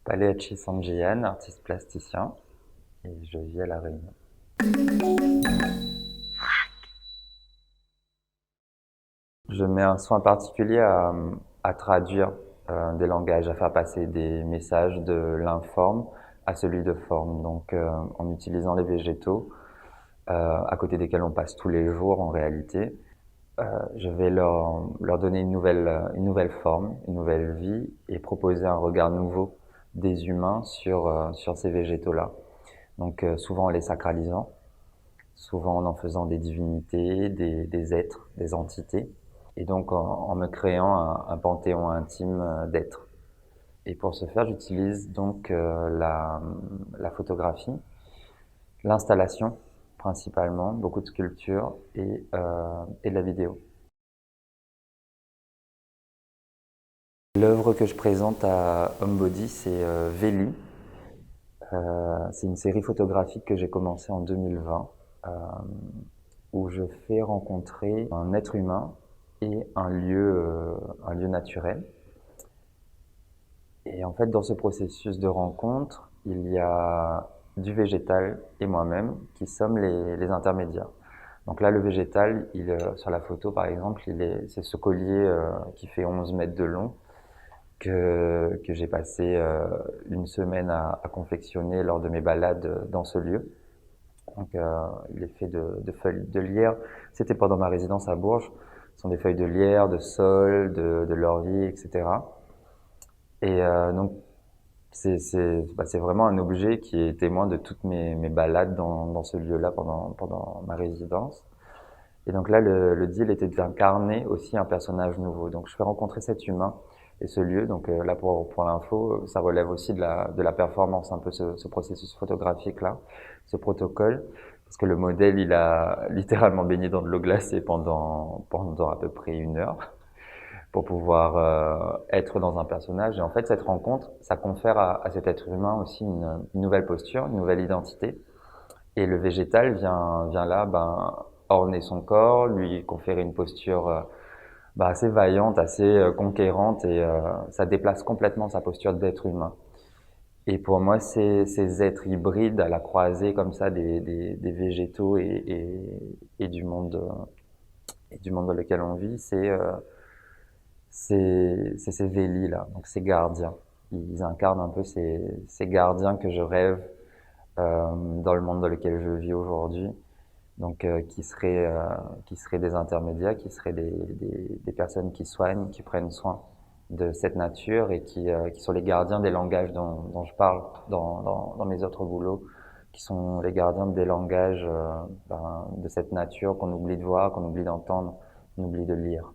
Paleachi Sanjian, artiste plasticien, et je vis à La Réunion. Je mets un soin particulier à traduire des langages, à faire passer des messages de l'informe à celui de forme. Donc en utilisant les végétaux, à côté desquels on passe tous les jours en réalité, je vais leur donner une nouvelle forme, une nouvelle vie et proposer un regard nouveau des humains sur ces végétaux-là. Donc souvent en les sacralisant, souvent en faisant des divinités, des êtres, des entités, et donc en me créant un panthéon intime d'êtres. Et pour ce faire, j'utilise donc la photographie, l'installation principalement, beaucoup de sculptures et de la vidéo. L'œuvre que je présente à Homebody, c'est Vélu. C'est une série photographique que j'ai commencée en 2020, où je fais rencontrer un être humain et un lieu naturel. Et en fait, dans ce processus de rencontre, il y a du végétal et moi-même qui sommes les intermédiaires. Donc là, le végétal, sur la photo par exemple, c'est ce collier qui fait 11 mètres de long que j'ai passé une semaine à confectionner lors de mes balades dans ce lieu. Donc il est fait de feuilles de lierre. C'était pendant ma résidence à Bourges. Ce sont des feuilles de lierre, de saule, de laurier, etc. Et donc c'est vraiment un objet qui est témoin de toutes mes balades dans ce lieu-là pendant ma résidence. Et donc là, le deal était d'incarner aussi un personnage nouveau. Donc je fais rencontrer cet humain et ce lieu. Donc là, pour l'info, ça relève aussi de la performance, un peu ce processus photographique-là, ce protocole. Parce que le modèle, il a littéralement baigné dans de l'eau glacée pendant à peu près 1 heure pour pouvoir être dans un personnage. Et en fait, cette rencontre, ça confère à cet être humain aussi une nouvelle posture, une nouvelle identité. Et le végétal vient là, orner son corps, lui conférer une posture assez vaillante, assez conquérante, et ça déplace complètement sa posture d'être humain. Et pour moi, ces êtres hybrides à la croisée comme ça des végétaux et du monde dans lequel on vit, c'est ces vélis là, donc ces gardiens. Ils incarnent un peu ces gardiens que je rêve dans le monde dans lequel je vis aujourd'hui. Donc qui seraient des intermédiaires, qui seraient des personnes qui soignent, qui prennent soin de cette nature et qui sont les gardiens des langages dont je parle dans mes autres boulots, qui sont les gardiens des langages de cette nature qu'on oublie de voir, qu'on oublie d'entendre, qu'on oublie de lire.